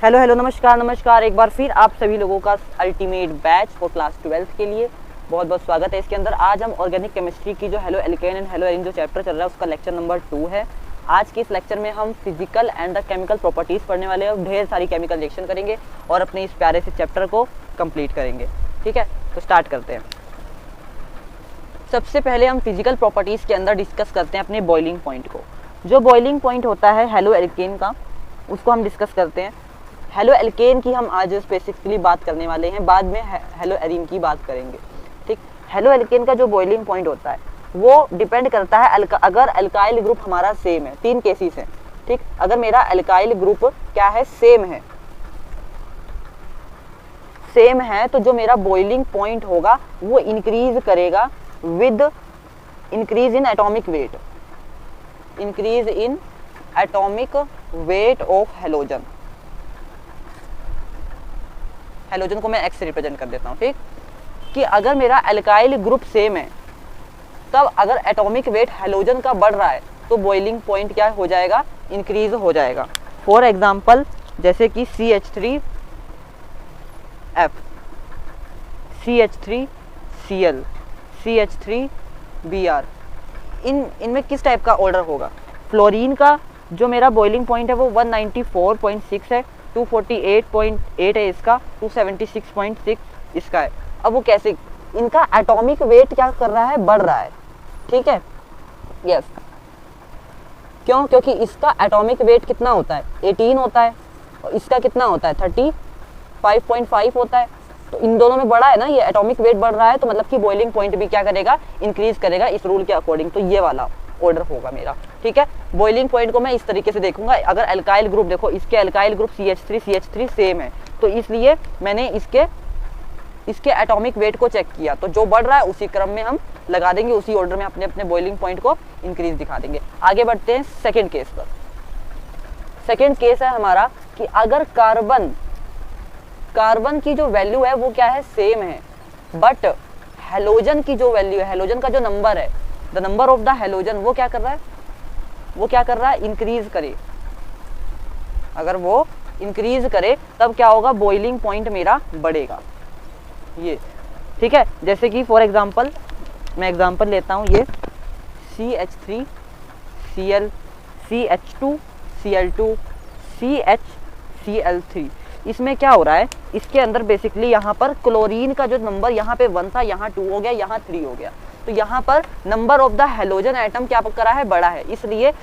Hello hello नमस्कार नमस्कार, एक बार फिर आप सभी लोगों का ultimate batch for class 12th के लिए बहुत बहुत स्वागत है। इसके अंदर आज हम ऑर्गेनिक केमिस्ट्री की जो halo alkane and hello arene जो चैप्टर चल रहा है उसका लेक्चर नंबर 2 है। आज के इस लेक्चर में हम physical and the chemical properties पढ़ने वाले हैं और ढेर सारी केमिकल रिएक्शन करेंगे और अपने इस प्यारे से चैप्टर को कंप्लीट करेंगे। ठीक है, तो स्टार्ट करते हैं। सबसे पहले हम फिजिकल प्रॉपर्टीज़ के अंदर डिस्कस करते हैं अपने बॉइलिंग पॉइंट को। जो बॉइलिंग पॉइंट होता है हेलो एल्केन का, उसको हम डिस्कस करते हैं। हेलो एल्केन की हम आज स्पेसिफिकली बात करने वाले हैं, बाद में हेलो एरीन की बात करेंगे। ठीक, हेलो एल्केन का जो बॉइलिंग पॉइंट होता है वो डिपेंड करता है अगर अल्काइल ग्रुप हमारा सेम है। 3 केसेस हैं। ठीक, अगर मेरा अल्काइल ग्रुप क्या है, सेम है तो जो मेरा बॉइलिंग पॉइंट होगा वो इंक्रीज करेगा with increase in atomic weight, increase in atomic weight of halogen. Halogen को मैं एक्स से रिप्रेजेंट कर देता हूँ। ठीक, कि अगर मेरा अल्काइल ग्रुप सेम है तब अगर एटॉमिक वेट हेलोजन का बढ़ रहा है तो बॉइलिंग पॉइंट क्या हो जाएगा, इंक्रीज हो जाएगा। फॉर एग्जांपल जैसे कि CH3F, CH3Cl, CH3Br, इनमें किस टाइप का ऑर्डर होगा। फ्लोरीन का जो मेरा बॉइलिंग पॉइंट है वो 194.6 है, 248.8 है इसका, 276.6 इसका है। अब वो कैसे, इनका एटॉमिक वेट क्या कर रहा है, बढ़ रहा है। ठीक है, यस। क्यों? क्योंकि इसका एटॉमिक वेट कितना होता है, 18 होता है और इसका कितना होता है, 35.5 होता है। तो इन दोनों में बड़ा है ना, ये एटॉमिक वेट बढ़ रहा है तो मतलब कि बॉइलिंग पॉइंट भी क्या करेगा, इंक्रीज करेगा इस रूल के अकॉर्डिंग। तो ये वाला ऑर्डर होगा मेरा। ठीक है, बॉइलिंग पॉइंट को मैं इस तरीके से देखूंगा। अगर अल्काइल ग्रुप देखो, इसके अल्काइल ग्रुप CH3 सेम है तो इसलिए मैंने इसके एटॉमिक वेट को चेक किया, तो जो बढ़ रहा है उसी क्रम में हम लगा देंगे, उसी ऑर्डर में अपने अपने बॉइलिंग पॉइंट को इंक्रीज दिखा देंगे। आगे बढ़ते हैं सेकेंड केस पर। सेकेंड केस है हमारा कि अगर कार्बन की जो वैल्यू है वो क्या है, सेम है, बट हेलोजन की जो वैल्यू है, हेलोजन का जो नंबर है, the number of the halogen, वो क्या कर रहा है, इंक्रीज करे। अगर वो इंक्रीज करे तब क्या होगा, बॉइलिंग पॉइंट मेरा बढ़ेगा। ये ठीक है, जैसे कि फॉर एग्जांपल मैं एग्जांपल लेता हूँ, ये CH3Cl, CH2Cl2, CHCl3, इसमें क्या हो रहा है, इसके अंदर बेसिकली यहाँ पर क्लोरीन का जो नंबर यहाँ पे 1 था, यहाँ 2 हो गया, यहाँ 3 हो गया। तो यहाँ पर number of the halogen atom क्या करा है, बड़ा है, इसलिए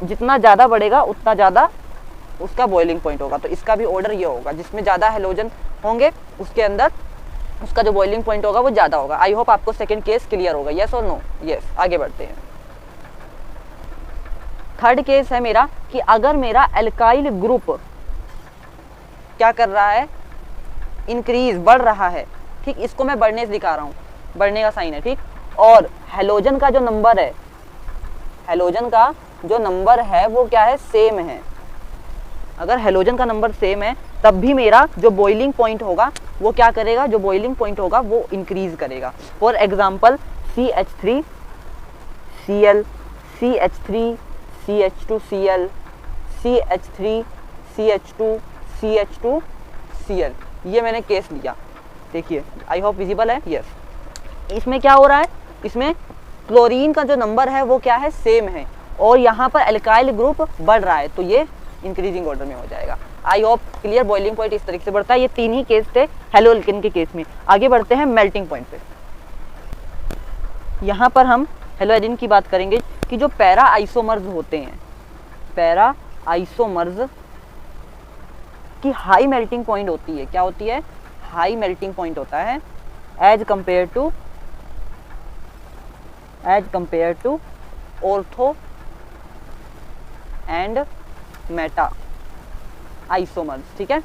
जितना ज़्यादा बढ़ेगा उतना ज़्यादा उसका बॉइलिंग पॉइंट होगा। तो इसका भी ऑर्डर ये होगा, जिसमें ज़्यादा हेलोजन होंगे उसके अंदर उसका जो बॉइलिंग पॉइंट होगा वो ज़्यादा होगा। आई होप आपको सेकेंड केस क्लियर होगा, यस और नो। यस, आगे बढ़ते हैं। थर्ड केस है मेरा कि अगर मेरा अल्काइल ग्रुप क्या कर रहा है, इंक्रीज, बढ़ रहा है। ठीक, इसको मैं बढ़ने से दिखा रहा हूँ, बढ़ने का साइन है। ठीक, और हेलोजन का जो नंबर है, हेलोजन का जो नंबर है वो क्या है, सेम है। अगर हेलोजन का नंबर सेम है तब भी मेरा जो बॉइलिंग पॉइंट होगा वो क्या करेगा, जो बॉइलिंग पॉइंट होगा वो इंक्रीज करेगा। For example CH3Cl, CH3CH2Cl, CH3CH2CH2Cl, ये मैंने केस लिया। देखिए, आई होप विजिबल है। यस, इसमें क्या हो रहा है, इसमें क्लोरीन का जो नंबर है वो क्या है, सेम है, और यहाँ पर अल्काइल ग्रुप बढ़ रहा है, तो ये इंक्रीजिंग ऑर्डर में हो जाएगा। I hope clear, boiling point इस तरीके से बढ़ता है। ये 3 ही केस थे हेलो एल्केन के केस में। आगे बढ़ते हैं मेल्टिंग पॉइंट पे। यहाँ पर हम हेलो एरीन की बात करेंगे कि जो पैरा आइसोमर्स होते हैं, पैरा आइसोमर्स की हाई मेल्टिंग पॉइंट होती है। क्या होती है, हाई मेल्टिंग पॉइंट होता है as compare to ortho and meta isomers. ठीक है,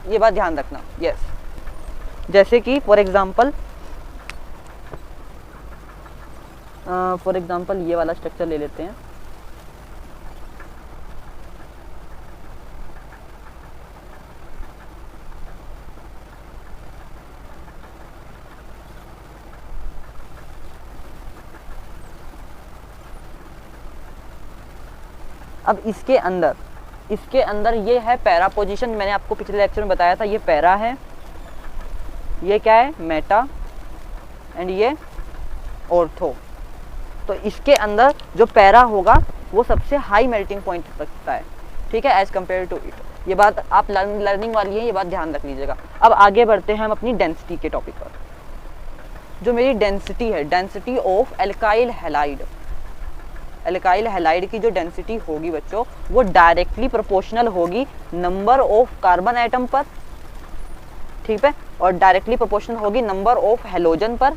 ये बात ध्यान रखना। यस, जैसे कि फॉर एग्जांपल ये वाला स्ट्रक्चर ले लेते हैं। अब इसके अंदर इसके अंदर ये है पैरा पोजीशन, मैंने आपको पिछले लेक्चर में बताया था, ये पैरा है, ये क्या है मेटा, एंड ये ऑर्थो। तो इसके अंदर जो पैरा होगा वो सबसे हाई मेल्टिंग पॉइंट रखता है, ठीक है, एज कम्पेयर टू इट। ये बात आप लर्निंग वाली है, ये बात ध्यान रख लीजिएगा। अब आगे बढ़ते हैं हम अपनी डेंसिटी के टॉपिक पर। जो मेरी डेंसिटी है, density of alkyl halide, alkyl halide की जो डेंसिटी होगी बच्चों, वो डायरेक्टली प्रोपोर्शनल होगी नंबर ऑफ कार्बन एटम पर, ठीक है, और डायरेक्टली प्रोपोर्शनल होगी नंबर ऑफ हेलोजन पर,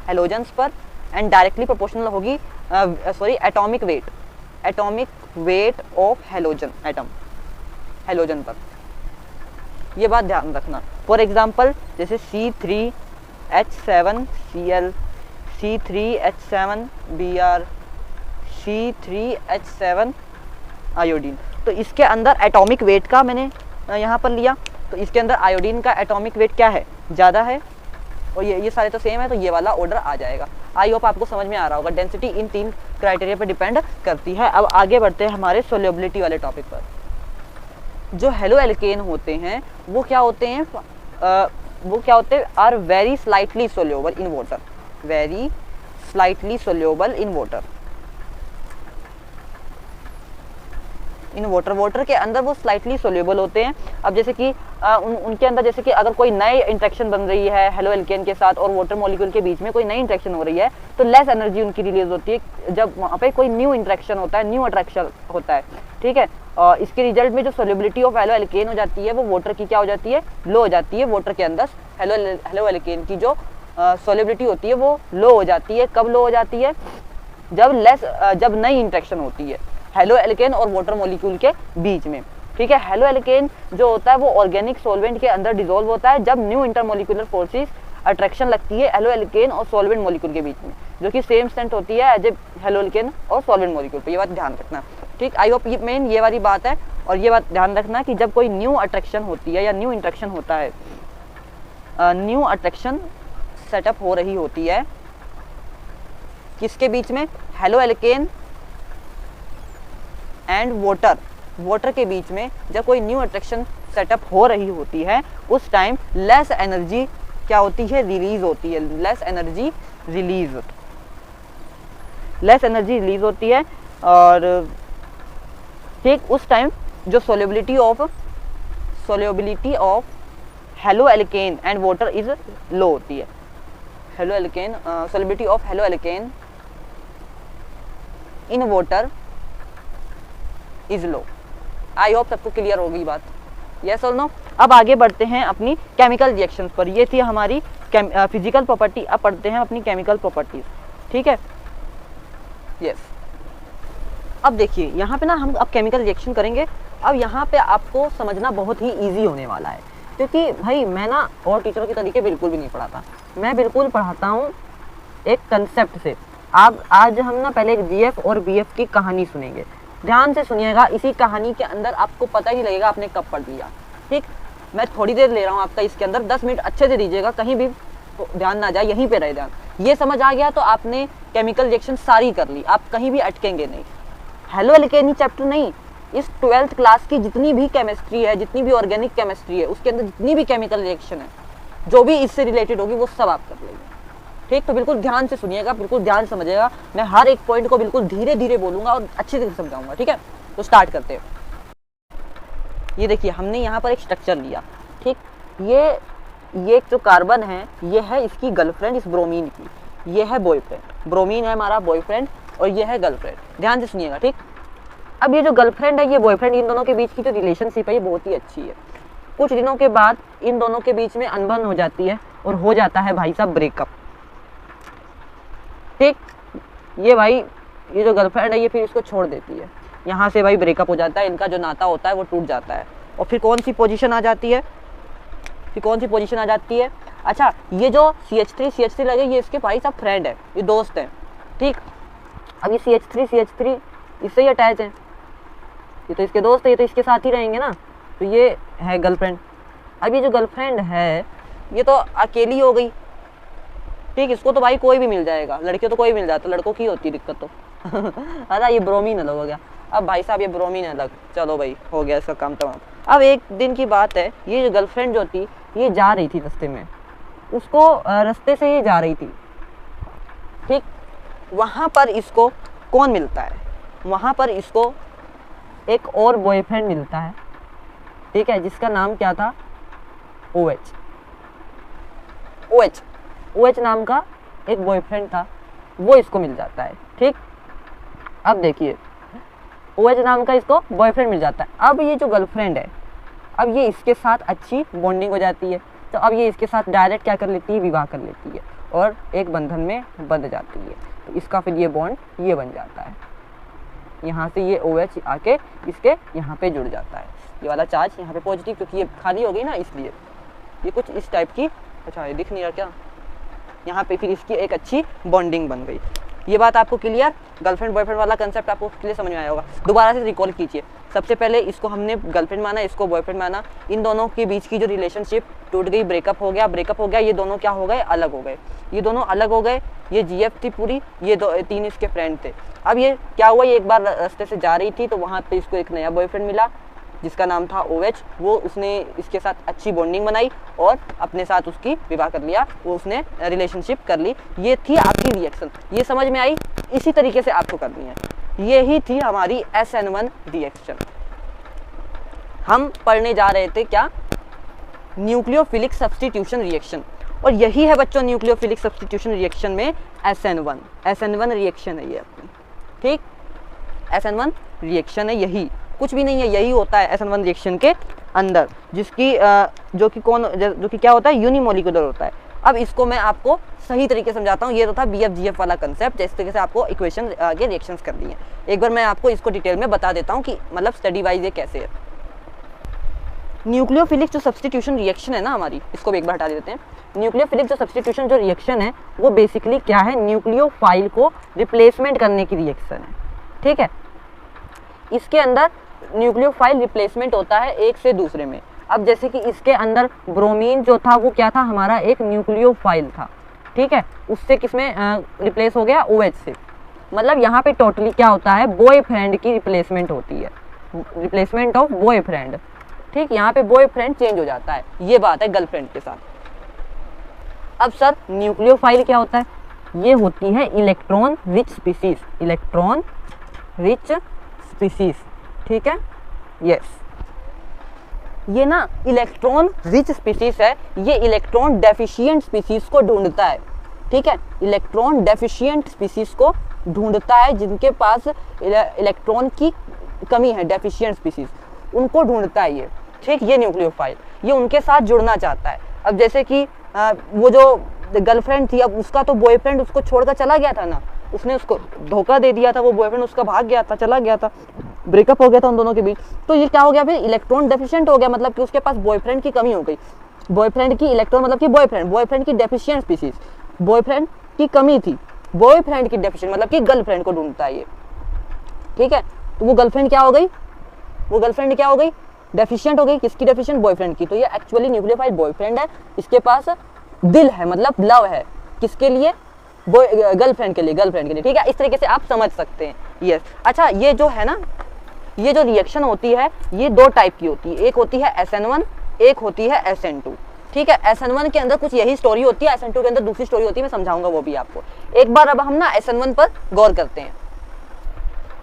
हेलोजन्स पर, एंड डायरेक्टली प्रोपोर्शनल होगी atomic weight, atomic weight of halogen atom, halogen पर। ये बात ध्यान रखना। फॉर एग्जांपल जैसे C3H7Cl, C3H7Br, C3H7 आयोडीन, तो इसके अंदर एटॉमिक वेट का मैंने यहाँ पर लिया, तो इसके अंदर आयोडीन का एटॉमिक वेट क्या है, ज़्यादा है, और ये सारे तो सेम है, तो ये वाला ऑर्डर आ जाएगा। आई होप आपको समझ में आ रहा होगा। डेंसिटी इन 3 क्राइटेरिया पर डिपेंड करती है। अब आगे बढ़ते हैं हमारे सोल्युबिलिटी वाले टॉपिक पर। जो हेलो एल्केन होते हैं वो क्या होते हैं, are very slightly soluble in water, very slightly soluble in water, in water, water के अंदर वो स्लाइटली सोल्यूबल होते हैं। अब जैसे कि उनके अंदर जैसे कि अगर कोई नई इंट्रैक्शन बन रही है हेलो एल्केन के साथ और वाटर मॉलिक्यूल के बीच में कोई नई इंट्रैक्शन हो रही है, तो लेस एनर्जी उनकी रिलीज होती है जब वहाँ पे कोई न्यू इंट्रैक्शन होता है, न्यू अट्रैक्शन होता है, ठीक है। और इसके रिजल्ट में जो सोल्युबिलिटी ऑफ हेलो एल्केन हो जाती है वो वाटर की क्या हो जाती है, लो हो जाती है। वाटर के अंदर हेलो एल्केन की जो सोल्युबिलिटी होती है वो लो हो जाती है। कब लो हो जाती है, जब नई इंट्रैक्शन होती है हेलो एल्केन और वाटर मॉलिक्यूल के बीच में, ठीक है। हेलो एल्केन जो होता है वो ऑर्गेनिक सॉल्वेंट के अंदर डिसॉल्व होता है जब न्यू इंटरमोलिकुलर फोर्सेस अट्रैक्शन लगती है हेलो एल्केन और सॉल्वेंट मॉलिक्यूल के बीच में, जो कि सेम स्ट्रेंथ होती है एज ए हेलो एल्केन और सॉल्वेंट मॉलिक्यूल पे। ये बात ध्यान रखना, ठीक। आई होप ये वाली बात है। और ये बात ध्यान रखना कि जब कोई न्यू अट्रैक्शन होती है या न्यू इंट्रैक्शन होता है, न्यू अट्रैक्शन सेटअप हो रही होती है किसके बीच में, हेलो एल्केन एंड वाटर के बीच में, जब कोई न्यू अट्रैक्शन सेटअप हो रही होती है उस टाइम लेस एनर्जी क्या होती है, रिलीज होती है, लेस एनर्जी रिलीज होती है। और ठीक उस टाइम जो solubility of halo alkane and water is low होती है। Halo alkane solubility of halo alkane in water is low. I hope सबको क्लियर होगी बात, यस और नो। अब आगे बढ़ते हैं अपनी केमिकल रिएक्शंस पर। ये थी हमारी फिजिकल प्रॉपर्टी। अब पढ़ते हैं अपनी केमिकल प्रॉपर्टीज, ठीक है, यस। अब देखिए यहाँ पे ना हम अब केमिकल रिएक्शन करेंगे। अब यहाँ पे आपको समझना बहुत ही इजी होने वाला है, क्योंकि भाई मैं ना और टीचरों के तरीके बिल्कुल भी नहीं पढ़ाता, मैं बिल्कुल पढ़ाता हूँ एक कंसेप्ट से। आज हम ना पहले जीएफ और बीएफ की कहानी सुनेंगे, ध्यान से सुनिएगा। इसी कहानी के अंदर आपको पता ही नहीं लगेगा आपने कब पढ़ लिया, ठीक। मैं थोड़ी देर ले रहा हूँ आपका, इसके अंदर 10 मिनट अच्छे से दीजिएगा, कहीं भी तो ध्यान ना जाए, यहीं पे रहे ध्यान। ये समझ आ गया तो आपने केमिकल रिएक्शन सारी कर ली, आप कहीं भी अटकेंगे नहीं। हेलो एल्केनी चैप्टर नहीं, इस 12th क्लास की जितनी भी केमिस्ट्री है, जितनी भी ऑर्गेनिक केमिस्ट्री है, उसके अंदर जितनी भी केमिकल रिएक्शन है, जो भी इससे रिलेटेड होगी वो सब आप कर लेंगे, ठीक। तो बिल्कुल ध्यान से सुनिएगा, बिल्कुल ध्यान समझिएगा। मैं हर एक पॉइंट को बिल्कुल धीरे धीरे बोलूंगा और अच्छे से समझाऊंगा, ठीक है। तो स्टार्ट करते हैं। ये देखिए हमने यहाँ पर एक स्ट्रक्चर लिया, ठीक। ये जो कार्बन है ये है इसकी गर्लफ्रेंड, इस ब्रोमीन की, ये है बॉयफ्रेंड। ब्रोमीन है हमारा बॉयफ्रेंड और ये है गर्लफ्रेंड, ध्यान से सुनिएगा, ठीक। अब ये जो गर्लफ्रेंड है, ये बॉयफ्रेंड, इन दोनों के बीच की जो रिलेशनशिप है ये बहुत ही अच्छी है। कुछ दिनों के बाद इन दोनों के बीच में अनबन हो जाती है और हो जाता है भाई साहब ब्रेकअप, ठीक। ये जो गर्लफ्रेंड है ये फिर इसको छोड़ देती है, यहाँ से भाई ब्रेकअप हो जाता है, इनका जो नाता होता है वो टूट जाता है। और फिर कौन सी पोजीशन आ जाती है, अच्छा ये जो CH3 लगे ये इसके भाई साहब फ्रेंड है, ये दोस्त है, ठीक। अब ये CH3 इससे ही अटैच है, ये तो इसके दोस्त है, ये तो इसके साथ ही रहेंगे ना, तो ये है गर्लफ्रेंड। अब ये जो गर्लफ्रेंड है ये तो अकेली हो गई, ठीक। इसको तो भाई कोई भी मिल जाएगा, लड़कियों तो कोई मिल जाता, लड़कों की होती है दिक्कत तो अरे ये ब्रोमीन अलग हो गया। अब भाई साहब ये ब्रोमीन अलग, चलो भाई हो गया इसका काम तमाम। अब एक दिन की बात है, ये जो गर्लफ्रेंड जो थी ये जा रही थी रास्ते में, उसको रास्ते से ये जा रही थी, ठीक। वहाँ पर इसको कौन मिलता है, वहाँ पर इसको एक और बॉयफ्रेंड मिलता है, ठीक है, जिसका नाम क्या था, OH। OH नाम का एक बॉयफ्रेंड था, वो इसको मिल जाता है, ठीक। अब देखिए OH नाम का इसको बॉयफ्रेंड मिल जाता है। अब ये जो गर्लफ्रेंड है, अब ये इसके साथ अच्छी बॉन्डिंग हो जाती है, तो अब ये इसके साथ डायरेक्ट क्या कर लेती है, विवाह कर लेती है और एक बंधन में बंध जाती है। तो इसका फिर ये बॉन्ड ये बन जाता है, यहाँ से ये OH आके इसके यहाँ पे जुड़ जाता है, ये वाला चार्ज यहाँ पे पॉजिटिव, क्योंकि ये खाली हो गई ना इसलिए ये कुछ इस टाइप की, अच्छा ये दिख नहीं रहा क्या, यहाँ पे फिर इसकी एक अच्छी बॉन्डिंग बन गई। ये बात आपको क्लियर, गर्लफ्रेंड बॉयफ्रेंड वाला कंसेप्ट आपको क्लियर समझ में आया होगा। दोबारा से रिकॉल कीजिए, सबसे पहले इसको हमने गर्लफ्रेंड माना, इसको बॉयफ्रेंड माना, इन दोनों के बीच की जो रिलेशनशिप टूट गई, ब्रेकअप हो गया, ये दोनों क्या हो गए, अलग हो गए, ये दोनों अलग हो गए, ये GF थी पूरी, ये 3 इसके फ्रेंड थे। अब ये क्या हुआ, ये एक बार रास्ते से जा रही थी तो वहाँ पे इसको एक नया बॉयफ्रेंड मिला जिसका नाम था OH, वो उसने इसके साथ अच्छी बॉन्डिंग बनाई और अपने साथ उसकी विवाह कर लिया, वो उसने रिलेशनशिप कर ली। ये थी आपकी रिएक्शन, ये समझ में आई, इसी तरीके से आपको करनी है, ये ही थी हमारी SN1 रिएक्शन। हम पढ़ने जा रहे थे क्या, न्यूक्लियोफिलिक सब्स्टिट्यूशन रिएक्शन, और यही है बच्चों न्यूक्लियोफिलिक सब्स्टिट्यूशन रिएक्शन में SN1 रिएक्शन है ये अपनी, ठीक। SN1 रिएक्शन है, यही कुछ भी नहीं है, यही होता है SN1 रिएक्शन के अंदर, जिसकी जो कि क्या होता है, यूनिमोलिकुलर होता है। अब इसको मैं आपको सही तरीके से समझाता हूँ, ये तो था BF-GF वाला कंसेप्ट, जिस तरीके से आपको इक्वेशन आगे रिएक्शंस कर दी है। एक बार मैं आपको इसको डिटेल में बता देता हूँ कि मतलब स्टडी वाइज ये कैसे है। न्यूक्लियोफिलिक जो सब्स्टिट्यूशन रिएक्शन है ना हमारी, इसको भी एक बार हटा देते हैं। न्यूक्लियोफिलिक जो सब्स्टिट्यूशन जो रिएक्शन है वो बेसिकली क्या है, न्यूक्लियोफाइल को रिप्लेसमेंट करने की रिएक्शन है, ठीक है। इसके अंदर न्यूक्लियोफाइल रिप्लेसमेंट होता है एक से दूसरे में। अब जैसे कि इसके अंदर ब्रोमीन जो था वो क्या था, हमारा एक न्यूक्लियोफाइल था, ठीक है, उससे किसमें रिप्लेस हो गया, OH से। मतलब यहाँ पे टोटली क्या होता है, बॉयफ्रेंड की रिप्लेसमेंट होती है, रिप्लेसमेंट ऑफ बॉयफ्रेंड, ठीक। यहाँ पे बॉयफ्रेंड चेंज हो जाता है, ये बात है गर्लफ्रेंड के साथ। अब सर न्यूक्लियोफाइल क्या होता है, ये होती है electron rich species, electron rich species, ठीक है, यस। ये ना इलेक्ट्रॉन रिच स्पीसीज है, ये इलेक्ट्रॉन डेफिशिएंट स्पीसीज को ढूंढता है, ठीक है, इलेक्ट्रॉन डेफिशिएंट स्पीसीज को ढूंढता है, जिनके पास इलेक्ट्रॉन की कमी है, डेफिशिएंट स्पीसीज, उनको ढूंढता है ये, ठीक। ये न्यूक्लियोफाइल ये उनके साथ जुड़ना चाहता है। अब जैसे कि वो जो गर्लफ्रेंड थी, अब उसका तो बॉयफ्रेंड उसको छोड़कर चला गया था ना, उसने उसको धोखा दे दिया था, वो बॉयफ्रेंड उसका भाग गया था, चला गया था, ब्रेकअप हो गया था उन दोनों के बीच। तो ये क्या हो गया, फिर इलेक्ट्रॉन डेफिशिएंट हो गया, मतलब कि उसके पास बॉयफ्रेंड की कमी हो गई, बॉयफ्रेंड की इलेक्ट्रॉन मतलब कि बॉयफ्रेंड की डेफिशिएंट स्पीसीज, बॉयफ्रेंड की कमी थी, बॉयफ्रेंड की डेफिशिएंट मतलब कि गर्लफ्रेंड को ढूंढता है ये, ठीक है। तो वो गर्लफ्रेंड क्या हो गई, वो गर्लफ्रेंड क्या हो गई, डेफिशिएंट हो गई, किसकी डेफिशिएंट, बॉयफ्रेंड की। तो ये एक्चुअली न्यूक्लियोफाइल बॉयफ्रेंड है, इसके पास दिल है, मतलब लव है, किसके लिए, गर्लफ्रेंड के लिए, ठीक है। इस तरीके से आप समझ सकते हैं, यस। अच्छा ये जो है ना, ये जो रिएक्शन होती है ये 2 टाइप की होती है, एक होती है SN1, एक होती है SN2, ठीक है। SN1 के अंदर कुछ यही स्टोरी होती है, SN2 के अंदर दूसरी स्टोरी होती है, मैं समझाऊंगा वो भी आपको। एक बार अब हम ना SN1 पर गौर करते हैं।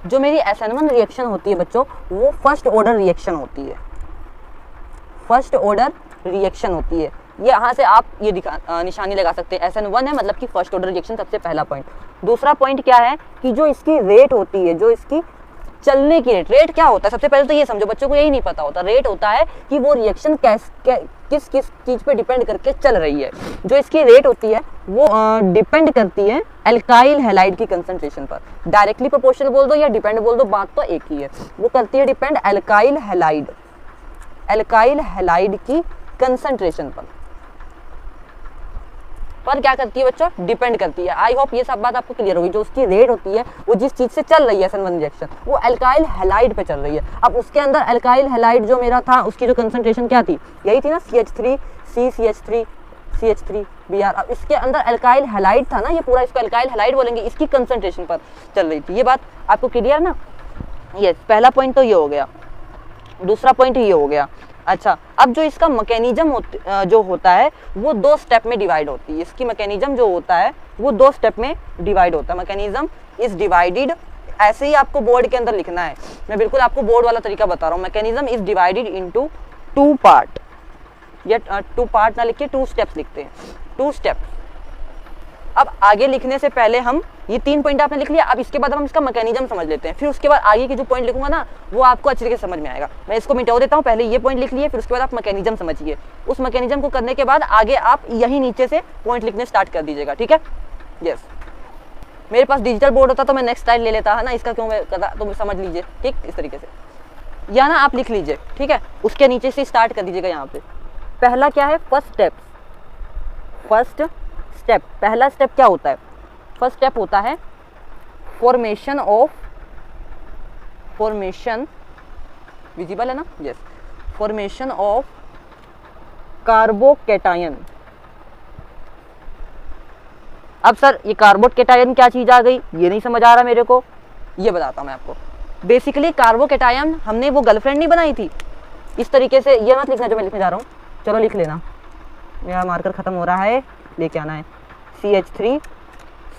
जो मेरी SN1 रिएक्शन होती है बच्चों, वो फर्स्ट ऑर्डर रिएक्शन होती है, फर्स्ट ऑर्डर रिएक्शन होती है। ये यहाँ से आप ये निशानी लगा सकते हैं, SN1 है मतलब कि फर्स्ट ऑर्डर रिएक्शन, सबसे पहला पॉइंट। दूसरा पॉइंट क्या है कि जो इसकी रेट होती है, जो इसकी चलने की रेट क्या होता है, सबसे पहले तो ये समझो, बच्चों को यही नहीं पता होता। रेट होता है कि वो रिएक्शन किस चीज पे डिपेंड करके चल रही है। जो इसकी रेट होती है वो डिपेंड करती है एल्काइल हैलाइड की कंसंट्रेशन पर। डायरेक्टली प्रोपोर्शनल बोल दो या डिपेंड बोल दो, बात तो एक ही है। वो करती है डिपेंड एल्काइल हैलाइड की कंसंट्रेशन पर क्या करती है बच्चों, डिपेंड करती है। आई होप ये सब बात आपको क्लियर होगी। जो उसकी रेट होती है वो जिस चीज से चल रही है SN1 रिएक्शन, वो अल्काइल हैलाइड पे चल रही है। अब उसके अंदर अल्काइल हैलाइड जो मेरा था, उसकी जो कंसंट्रेशन क्या थी, यही थी ना, CH3 CH3 Br। अब इसके अंदर अल्काइल हैलाइड था ना, ये पूरा इसको अल्काइल हैलाइड बोलेंगे, इसकी कंसंट्रेशन पर चल रही थी। ये बात आपको क्लियर ना। यस, पहला पॉइंट तो ये हो गया, दूसरा पॉइंट ये हो गया। अच्छा, अब जो इसका मैकेनिज्म जो होता है वो 2 स्टेप में डिवाइड होती है। इसकी मैकेनिज्म जो होता है वो 2 स्टेप में डिवाइड होता है। मैकेनिज्म इज डिवाइडेड, ऐसे ही आपको बोर्ड के अंदर लिखना है, मैं बिल्कुल आपको बोर्ड वाला तरीका बता रहा हूँ। Mechanism is divided into 2 part, या 2 पार्ट ना लिख के 2 स्टेप्स लिखते हैं, 2 स्टेप्स। अब आगे लिखने से पहले हम ये 3 पॉइंट आपने लिख लिया, अब इसके बाद हम इसका मैकेनिज्म समझ लेते हैं, फिर उसके बाद आगे के जो पॉइंट लिखूंगा ना वो आपको अच्छे तरीके से समझ में आएगा। मैं इसको मिटा देता हूँ, पहले ये पॉइंट लिख लिए, फिर उसके बाद आप मैकेनिज्म समझिए। उस मैकेनिज्म को करने के बाद आगे आप यही नीचे से पॉइंट लिखने स्टार्ट कर दीजिएगा, ठीक है। यस, मेरे पास डिजिटल बोर्ड होता तो मैं नेक्स्ट स्लाइड ले लेता है ना, इसका क्यों मैं करता, तो समझ लीजिए, ठीक, इस तरीके से या ना आप लिख लीजिए, ठीक है। उसके नीचे से स्टार्ट कर दीजिएगा। यहाँ पे पहला क्या है, फर्स्ट स्टेप। फर्स्ट स्टेप, पहला स्टेप क्या होता है, फर्स्ट स्टेप होता है फॉर्मेशन, विजिबल है ना, यस, फॉर्मेशन ऑफ कार्बोकैटायन। अब सर ये कार्बोकैटायन क्या चीज आ गई, ये नहीं समझ आ रहा मेरे को, ये बताता हूं मैं आपको। बेसिकली कार्बोकैटायन हमने वो गर्लफ्रेंड नहीं बनाई थी इस तरीके से, ये मत लिखना जो मैं लिखने जा रहा हूँ, चलो लिख लेना, मेरा मार्कर खत्म हो रहा है, लेके आना है। CH3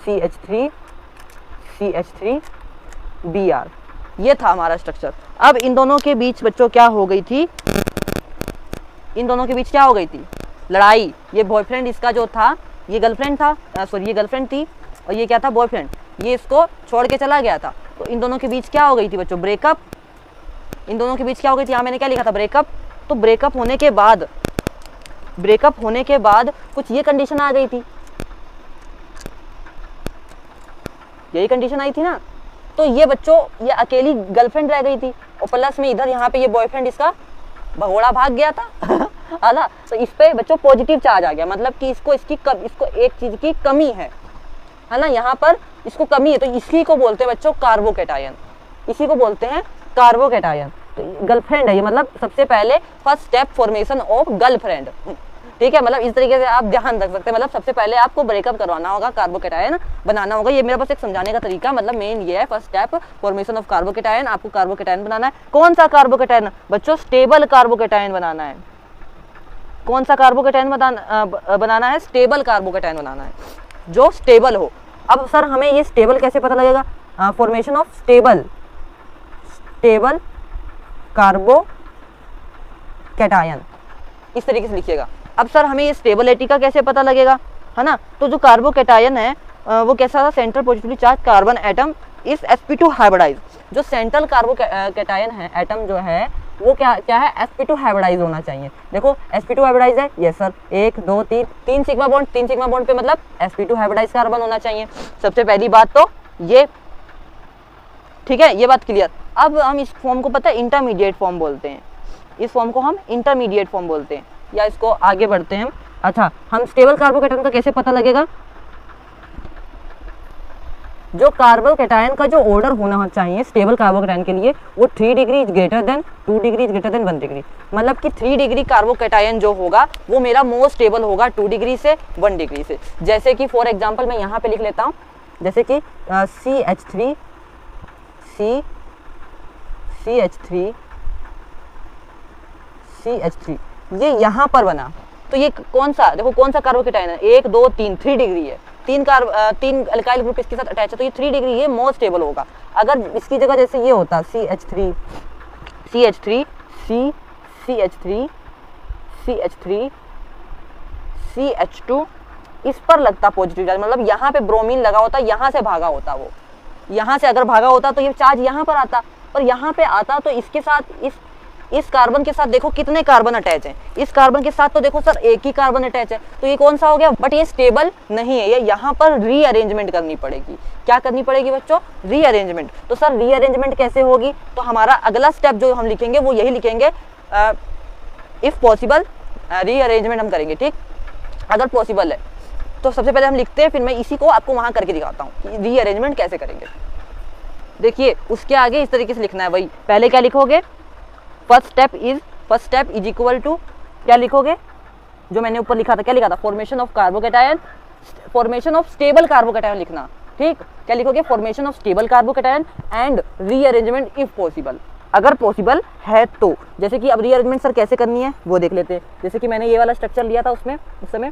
CH3 CH3 Br, ये था हमारा स्ट्रक्चर। अब इन दोनों के बीच बच्चों क्या हो गई थी, इन दोनों के बीच क्या हो गई थी, लड़ाई। ये बॉयफ्रेंड इसका जो था, ये गर्लफ्रेंड था, सॉरी ये गर्लफ्रेंड थी और ये क्या था, बॉयफ्रेंड, ये इसको छोड़ के चला गया था। तो इन दोनों के बीच क्या हो गई थी बच्चों, ब्रेकअप। इन दोनों के बीच क्या हो गई थी, यहाँ मैंने क्या लिखा था, ब्रेकअप। तो ब्रेकअप होने के बाद कुछ ये कंडीशन आ गई थी, यही कंडीशन आई थी ना। तो ये बच्चों ये अकेली गर्लफ्रेंड रह गई थी और प्लस में इधर यहाँ पे ये बॉयफ्रेंड इसका भगोड़ा भाग गया था है ना। तो इस पे बच्चों पॉजिटिव चार्ज आ गया, मतलब कि इसको एक चीज की कमी है ना, यहाँ पर इसको कमी है, तो इसी को बोलते हैं बच्चों कार्बोकैटायन, इसी को बोलते हैं कार्बोकैटायन। तो गर्लफ्रेंड है ये, मतलब सबसे पहले first step formation of girlfriend, ठीक है। मतलब इस तरीके से आप ध्यान रख सकते हैं, मतलब सबसे पहले आपको ब्रेकअप करवाना होगा, कार्बोकैटायन बनाना होगा। ये मेरा बस एक समझाने का तरीका, मतलब मेन ये है, first step formation of carbocation, आपको कार्बोकैटायन बनाना है। कौन सा कार्बोकैटायन बच्चों, स्टेबल कार्बोकैटायन बनाना है। कौन सा कार्बोकैटायन बनाना है, स्टेबल कार्बोकैटायन बनाना है, जो स्टेबल हो। अब सर हमें ये स्टेबल कैसे पता लगेगा, फॉर्मेशन ऑफ स्टेबल कार्बोकैटायन, इस तरीके से लिखिएगा। अब सर हमें ये स्टेबिलिटी का कैसे पता लगेगा, है ना। तो जो कार्बोकैटायन है वो कैसा था, central positively charge carbon atom इस sp2 हाइब्रिडाइज। जो सेंट्रल कार्बोकैटायन है एटम जो है वो क्या है, sp2 हाइब्रिडाइज होना चाहिए। देखो sp2 हाइब्रिडाइज है, yes sir, 1 2 3 sigma bond, 3 sigma bond पे मतलब sp2 हाइब्रिडाइज कार्बन होना चाहिए। सबसे पहली बात तो ये, ठीक है, ये बात क्लियर। अब हम इस फॉर्म को पता है इंटरमीडिएट फॉर्म बोलते हैं, इस फॉर्म को हम इंटरमीडिएट फॉर्म बोलते हैं, या इसको आगे बढ़ते हैं। अच्छा, हम स्टेबल कार्बोकैटायन का कैसे पता लगेगा, जो कार्बोकैटायन का जो ऑर्डर होना चाहिए स्टेबल कार्बोकैटायन के लिए वो 3 degree greater than 2 degree greater than 1 degree, मतलब कि 3 डिग्री कार्बोकैटायन जो होगा वो मेरा मोस्ट स्टेबल होगा 2 डिग्री से 1 डिग्री से। जैसे कि फॉर एग्जांपल मैं यहाँ पे लिख लेता हूँ, जैसे कि CH3 ये यहाँ पर बना, तो ये कौन सा, देखो कौन सा कार्बोकैटायन है, 1 2 3 3 डिग्री है, 3 अल्काइल ग्रुप इसके साथ अटैच है, तो ये 3 डिग्री ये मोस्ट स्टेबल होगा। अगर इसकी जगह जैसे ये होता CH3 CH2 इस पर लगता पॉजिटिव चार्ज, मतलब यहाँ पे ब्रोमीन लगा होता, यहाँ से भागा होता, वो यहाँ से अगर भागा होता तो ये चार्ज यहाँ पर आता, और यहाँ पे आता तो इसके साथ इस कार्बन के साथ देखो कितने कार्बन अटैच हैं, इस कार्बन के साथ तो देखो सर एक ही कार्बन अटैच है, तो ये कौन सा हो गया, बट ये स्टेबल नहीं है, ये यहाँ पर रीअरेंजमेंट करनी पड़ेगी। क्या करनी पड़ेगी बच्चों, रीअरेंजमेंट। तो सर रीअरेंजमेंट कैसे होगी, तो हमारा अगला स्टेप जो हम लिखेंगे वो यही लिखेंगे, इफ पॉसिबल रीअरेंजमेंट हम करेंगे, ठीक, अगर पॉसिबल है। तो सबसे पहले हम लिखते हैं, फिर मैं इसी को आपको वहां करके दिखाता हूँ कि रीअरेंजमेंट कैसे करेंगे। देखिए उसके आगे इस तरीके से लिखना है, वही पहले क्या लिखोगे, first step is equal to क्या लिखोगे, जो मैंने ऊपर लिखा था, क्या लिखा था, formation of carbocation, formation of stable carbocation लिखना, ठीक, क्या लिखोगे, formation of stable carbocation and rearrangement if possible, अगर पॉसिबल है तो। जैसे कि अब रीअरेंजमेंट सर कैसे करनी है वो देख लेते हैं। जैसे कि मैंने ये वाला स्ट्रक्चर लिया था उसमें उस समय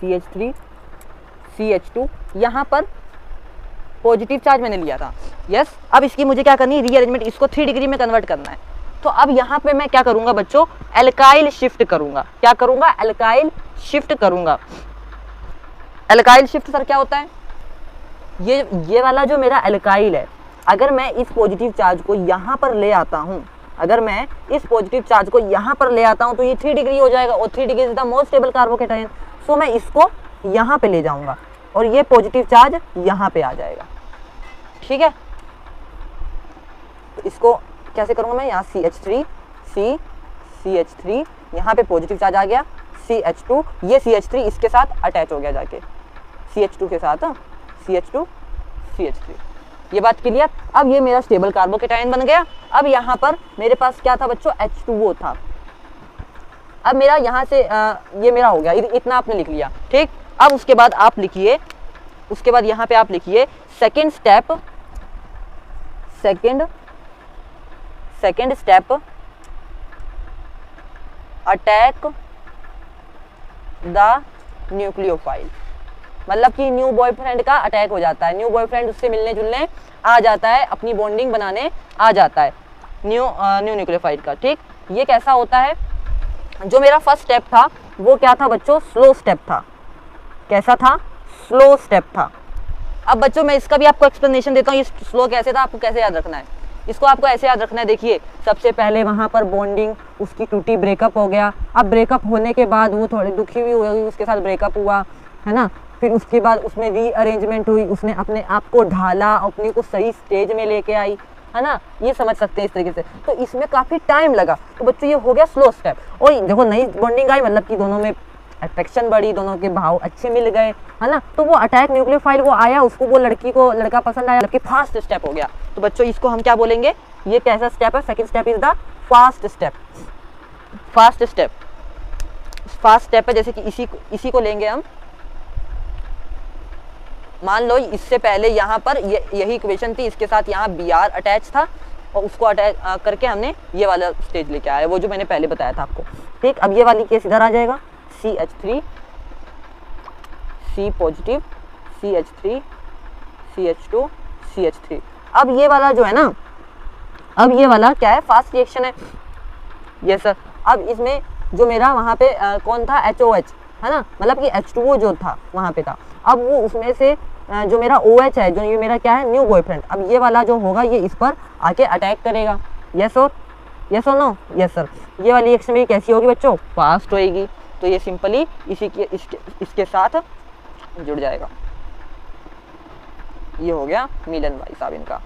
CH3 CH2, यहाँ पर पॉजिटिव चार्ज मैंने लिया था, यस। अब इसकी मुझे क्या करनी है, रीअरेंजमेंट, इसको 3 डिग्री में कन्वर्ट करना है। तो अब यहाँ पे मैं क्या करूँगा बच्चों, एल्काइल शिफ्ट करूँगा। क्या करूँगा, एल्काइल शिफ्ट करूँगा। एल्काइल शिफ्ट सर क्या होता है, ये वाला जो मेरा एल्काइल है, अगर मैं इस पॉजिटिव चार्ज को यहाँ पर ले आता हूँ, अगर मैं इस पॉजिटिव चार्ज को यहाँ पर ले आता हूँ तो ये 3 डिग्री हो जाएगा, और 3 degree is the most stable carbocation. So मैं इसको यहाँ पे ले जाऊँगा और ये पॉजिटिव चार्ज यहाँ पे आ जाएगा, ठीक है। तो इसको कैसे करूँगा मैं, यहाँ CH3 CH3, यहाँ पे पॉजिटिव चार्ज आ गया, CH2, ये CH3 इसके साथ अटैच हो गया जाके, CH2 के साथ, CH2 CH3, ये बात क्लियर। अब ये मेरा स्टेबल कार्बोकेटायन बन गया। अब यहाँ पर मेरे पास क्या था बच्चों, H2O था। अब मेरा यहाँ से ये मेरा हो गया, इतना आपने लिख लिया, ठीक। अब उसके बाद आप लिखिए, उसके बाद यहाँ पे आप लिखिए second step attack the nucleophile, मतलब कि न्यू बॉयफ्रेंड का अटैक हो जाता है, न्यू बॉयफ्रेंड उससे मिलने जुलने आ जाता है, अपनी बॉन्डिंग बनाने आ जाता है न्यू न्यूक्लियोफाइल का, ठीक। ये कैसा होता है, जो मेरा फर्स्ट स्टेप था वो क्या था बच्चों, स्लो स्टेप था। कैसा था, स्लो स्टेप था। अब बच्चों मैं इसका भी आपको एक्सप्लेनेशन देता हूँ, ये स्लो कैसे था, आपको कैसे याद रखना है। इसको आपको ऐसे याद रखना है, देखिए सबसे पहले वहाँ पर बॉन्डिंग उसकी टूटी, ब्रेकअप हो गया। अब ब्रेकअप होने के बाद वो थोड़ी दुखी हुई होगी, उसके साथ ब्रेकअप हुआ है ना, फिर उसके बाद उसमें रीअरेंजमेंट हुई, उसने अपने आप को ढाला, अपने को सही स्टेज में लेके आई, है ना, ये समझ सकते हैं इस तरीके से। तो इसमें काफ़ी टाइम लगा, तो बच्चों ये हो गया स्लो स्टेप। और देखो नई बॉन्डिंग आई, मतलब कि दोनों में अट्रैक्शन बढ़ी, दोनों के भाव अच्छे मिल गए, है ना, तो वो अटैक न्यूक्लियोफाइल वो आया, उसको वो लड़की को लड़का पसंद आया, जबकि फास्ट स्टेप हो गया। तो बच्चों इसको हम क्या बोलेंगे, ये कैसा स्टेप है, second step is the fast step. Fast step है, जैसे कि इसी को लेंगे हम, मान लो इससे पहले यहाँ पर यही इक्वेशन थी, इसके साथ यहाँ Br अटैच था, और उसको अटैच करके हमने ये वाला स्टेज लेके आया, वो जो मैंने पहले बताया था आपको, ठीक। अब ये वाली केस इधर आ जाएगा, CH3 C positive, CH3 CH2 CH3। अब ये वाला जो है ना, अब ये वाला क्या है, फास्ट रिएक्शन है, यस सर। अब इसमें जो मेरा वहाँ पे कौन था, HOH, है ना, मतलब कि H2O जो था वहाँ पे था, अब वो उसमें से जो मेरा OH है, जो ये मेरा क्या है, न्यू बॉयफ्रेंड, अब ये वाला जो होगा ये इस पर आके अटैक करेगा, यस और नो, यस सर। ये वाली रिएक्शन मेरी कैसी होगी बच्चों, फास्ट होएगी। तो ये सिंपली इसके साथ जुड़ जाएगा। ये हो गया मिलन भाई साहब इनका,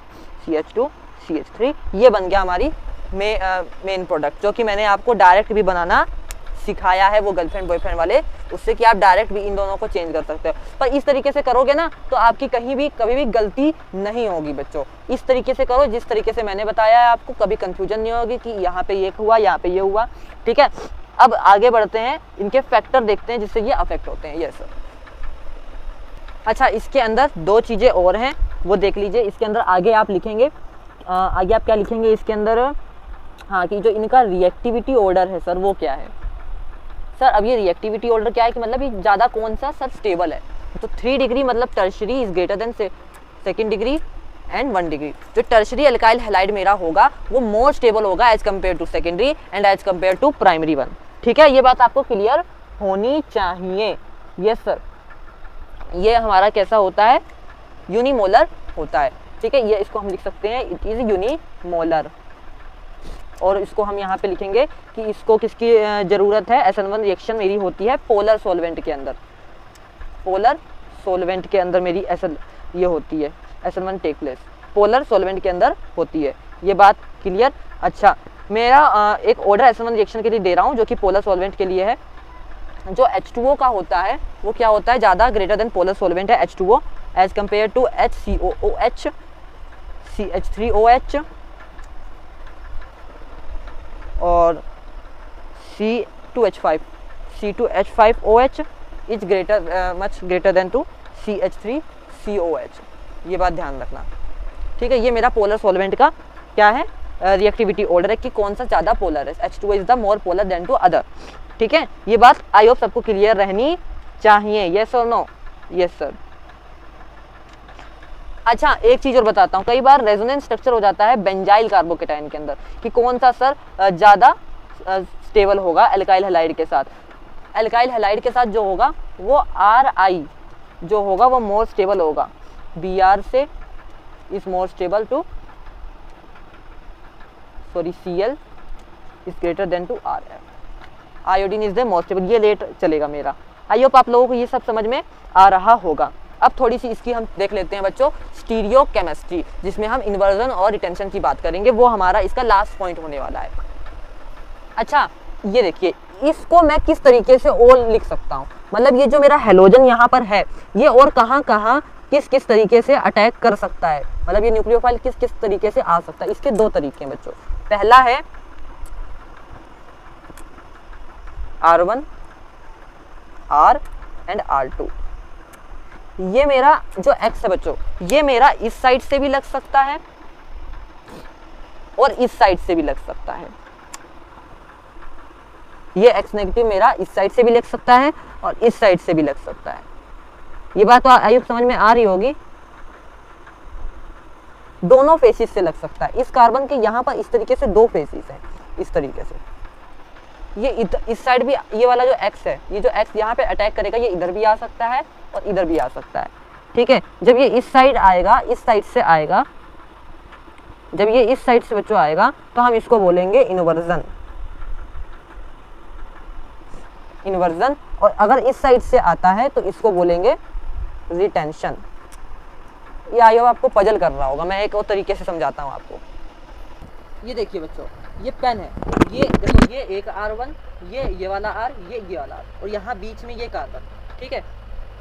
CH2 CH3, ये बन गया हमारी मेन प्रोडक्ट, जो कि मैंने आपको डायरेक्ट भी बनाना सिखाया है, वो गर्लफ्रेंड बॉयफ्रेंड वाले, उससे कि आप डायरेक्ट भी इन दोनों को चेंज कर सकते हो। पर इस तरीके से करोगे ना तो आपकी कहीं भी कभी भी गलती नहीं होगी बच्चों। इस तरीके से करो जिस तरीके से मैंने बताया है, आपको कभी कंफ्यूजन नहीं होगी कि यहाँ पे ये हुआ, यहाँ पे ये हुआ, ठीक है। अब आगे बढ़ते हैं, इनके फैक्टर देखते हैं जिससे ये अफेक्ट होते हैं, यस सर। अच्छा, इसके अंदर 2 चीज़ें और हैं, वो देख लीजिए। इसके अंदर आगे आप लिखेंगे, आगे आप क्या लिखेंगे इसके अंदर, हाँ, कि जो इनका रिएक्टिविटी ऑर्डर है सर वो क्या है। सर अब ये रिएक्टिविटी ऑर्डर क्या है कि मतलब ये ज़्यादा कौन सा सर स्टेबल है, तो 3 डिग्री मतलब tertiary is greater than second degree and 1 degree. जो टर्शरी एल्काइल हैलाइड मेरा होगा वो मोर स्टेबल होगा as compare to secondary and as compare to primary one, ठीक है। ये बात आपको क्लियर होनी चाहिए, यस सर। ये हमारा कैसा होता है, यूनिमोलर होता है, ठीक है। ये इसको हम लिख सकते हैं, इट इज़ यूनिमोलर। और इसको हम यहाँ पे लिखेंगे कि इसको किसकी ज़रूरत है, SN1 रिएक्शन मेरी होती है पोलर सॉल्वेंट के अंदर, पोलर सॉल्वेंट के अंदर मेरी ये होती है, SN1 take place polar solvent के अंदर होती है। ये बात क्लियर। अच्छा, मेरा एक ऑर्डर SN1 रिएक्शन के लिए दे रहा हूँ जो कि पोलर सॉल्वेंट के लिए है। जो H2O का होता है वो क्या होता है, ज़्यादा ग्रेटर देन पोलर सॉल्वेंट है H2O as compare to HCOOH, CH3OH और C2H5OH is greater much greater than to CH3 COH, ये बात ध्यान रखना, ठीक है। ये मेरा पोलर सॉल्वेंट का क्या है, रिएक्टिविटी ऑर्डर है कि कौन सा ज़्यादा पोलर है। H2O is the more polar than to other, ठीक है। ये बात आई होप सबको क्लियर रहनी चाहिए, यस और नो, यस सर। अच्छा एक चीज और बताता हूँ, कई बार रेजोनेंस स्ट्रक्चर हो जाता है बेंजाइल कार्बोकेटाइन के अंदर कि कौन सा सर ज़्यादा स्टेबल होगा एल्काइल हैलाइड के साथ। एल्काइल हैलाइड के साथ जो होगा वो RI जो होगा वो मोर स्टेबल होगा, Br से is more stable to Cl is greater than to Rf। Iodine is the more stable, ये लेट चलेगा मेरा। आई होप आप लोगों को ये सब समझ में आ रहा होगा। अब थोड़ी सी इसकी हम देख लेते हैं बच्चों स्टीरियो केमिस्ट्री, जिसमें हम इन्वर्जन और रिटेंशन की बात करेंगे, वो हमारा इसका लास्ट पॉइंट होने वाला है। अच्छा ये देखिए, इसको मैं किस तरीके से और लिख सकता हूँ, मतलब ये जो मेरा हेलोजन यहाँ पर है ये और कहाँ कहाँ किस किस तरीके से अटैक कर सकता है, मतलब ये न्यूक्लियोफाइल किस किस तरीके से आ सकता है। इसके दो तरीके हैं बच्चों, पहला है R1 R एंड R2। ये मेरा जो X है बच्चों, ये मेरा इस साइड से भी लग सकता है और इस साइड से भी लग सकता है। ये X नेगेटिव मेरा इस साइड से भी लग सकता है और इस साइड से भी लग सकता है। ये बात तो आयुक्त समझ में आ रही होगी, दोनों फेसिस से लग सकता है। इस कार्बन के यहाँ पर इस तरीके से दो फेसिस हैं, इस तरीके से। ये इस साइड भी, ये वाला जो X है, ये जो X यहाँ पे अटैक करेगा ये इधर भी आ सकता है और इधर भी आ सकता है, ठीक है। जब ये इस साइड आएगा, इस साइड से आएगा, जब ये इस साइड से बच्चों आएगा तो हम इसको बोलेंगे इन्वर्जन, इन्वर्जन। और अगर इस साइड से आता है तो इसको बोलेंगे रिटेंशन। ये आयो आपको पजल कर रहा होगा, मैं एक और तरीके से समझाता हूँ आपको। ये देखिए बच्चों, ये पेन है, ये देखो, ये एक R1, ये वाला R, ये वाला R, और यहाँ बीच में ये कार्बन, ठीक है।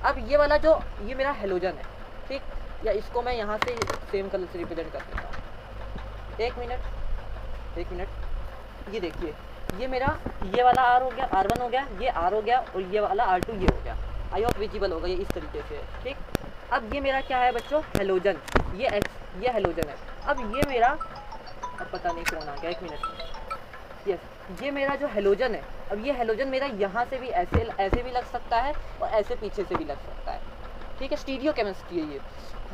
अब ये वाला जो ये मेरा हेलोजन है, ठीक, या इसको मैं यहाँ से सेम कलर से रिप्रेजेंट कर सकता हूँ। एक मिनट, ये देखिए, ये मेरा ये वाला R हो गया, R1 हो गया, ये R हो गया, और ये वाला R2 ये हो गया। आई होप विजिबल होगा ये इस तरीके से, ठीक। अब ये मेरा क्या है बच्चों, हेलोजन, ये X, ये हेलोजन है। अब ये मेरा, अब पता नहीं कौन आ गया, एक मिनट, यस, ये मेरा जो हेलोजन है, अब ये हेलोजन मेरा यहाँ से भी ऐसे भी लग सकता है और ऐसे पीछे से भी लग सकता है, ठीक है। स्टीरियो केमिस्ट्री है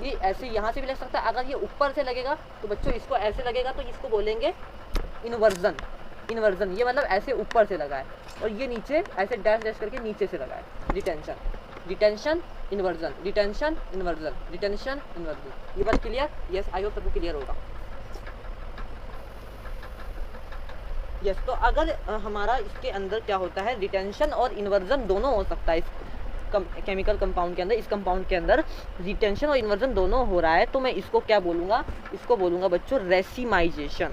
ये ऐसे यहाँ से भी लग सकता है। अगर ये ऊपर से लगेगा तो बच्चों इसको ऐसे लगेगा तो इसको बोलेंगे इन्वर्जन, ये मतलब ऐसे ऊपर से लगा है, और ये नीचे ऐसे डैश डैश करके नीचे से लगा है, रिटेंशन इन्वर्जन, रिटेंशन इन्वर्जन। ये बात क्लियर? यस, आई होप सबको क्लियर होगा। यस, तो अगर हमारा इसके अंदर क्या होता है, रिटेंशन और इन्वर्जन दोनों हो सकता है इस केमिकल कंपाउंड के अंदर। इस कंपाउंड के अंदर रिटेंशन और इन्वर्जन दोनों हो रहा है, तो मैं इसको क्या बोलूँगा, इसको बोलूँगा बच्चों रेसिमाइजेशन।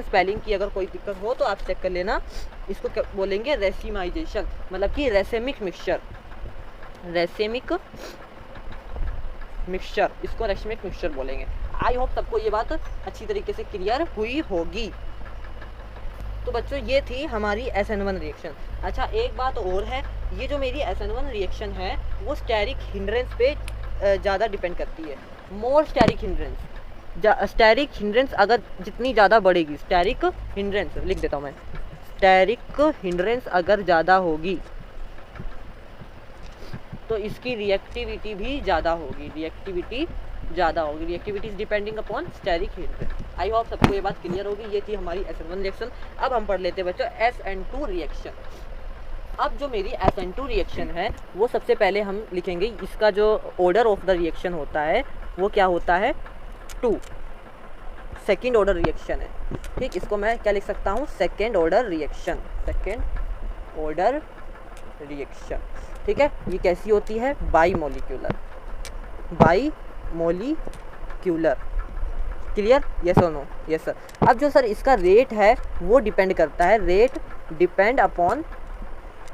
स्पेलिंग की अगर कोई दिक्कत हो तो आप चेक कर लेना। इसको क्या बोलेंगे, रेसिमाइजेशन, मतलब कि रेसेमिक मिक्सचर, इसको रेसिमिक मिक्सचर बोलेंगे। आई होप सबको ये बात अच्छी तरीके से क्लियर हुई होगी। तो बच्चों ये थी हमारी SN1 रिएक्शन। अच्छा एक बात और है, ये जो मेरी SN1 रिएक्शन है वो स्टेरिक हिंड्रेंस पे ज़्यादा डिपेंड करती है। मोर स्टेरिक हिंड्रेंस अगर जितनी ज़्यादा बढ़ेगी, स्टेरिक हिंड्रेंस लिख देता हूँ मैं, स्टेरिक हिंड्रेंस अगर ज़्यादा होगी तो इसकी रिएक्टिविटी भी ज़्यादा होगी, reactivity is depending upon steric hindrance. I hope सबको ये बात क्लियर होगी। ये थी हमारी SN1 रिएक्शन। अब हम पढ़ लेते हैं बच्चों SN2 रिएक्शन। अब जो मेरी SN2 रिएक्शन है वो सबसे पहले हम लिखेंगे, इसका जो ऑर्डर ऑफ द रिएक्शन होता है वो क्या होता है, 2, सेकेंड ऑर्डर रिएक्शन है, ठीक। इसको मैं क्या लिख सकता हूँ, सेकेंड ऑर्डर रिएक्शन, ठीक है। ये कैसी होती है, बाईमोलिक्यूलर, क्लियर, यस और नो, यस सर। अब जो सर इसका रेट है वो डिपेंड करता है, रेट डिपेंड अपॉन,